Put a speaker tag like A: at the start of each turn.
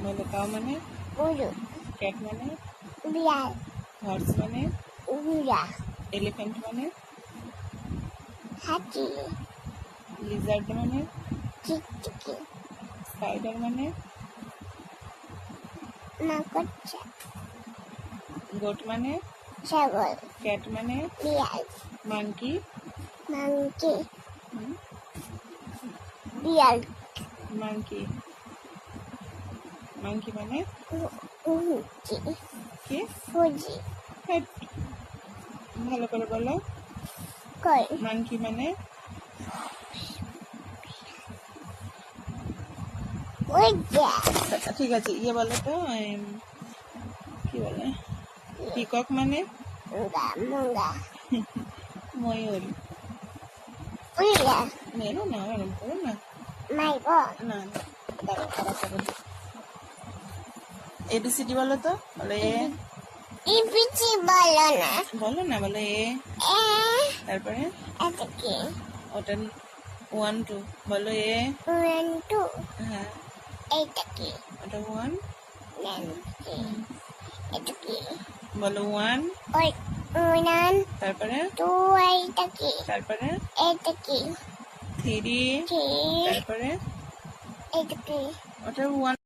A: বলো কাউ মানে ক্যাট মানে হর্স মানে এলিফ্যান্ট মানে লিজার্ড মানে স্পাইডার মানে গোট মানে ক্যাট মানে মাংকি মাংকি মাংকি মানে কি হ্যাট। ভালো করে বলো মাংকি মানে ঠিক আছে ইয়ে বলো তো কি বলে পিকক মানে ময়ূর মেরো না এরকম করো না না দাঁড়াও খারাপ করো এবিসিডি বলো তো বলো বলো না বলো তারপরে ওটা 1 2 বলো হ্যাঁ ওটা 1 বলো 1 তারপরে তারপরে 3 তারপরে ওটা 1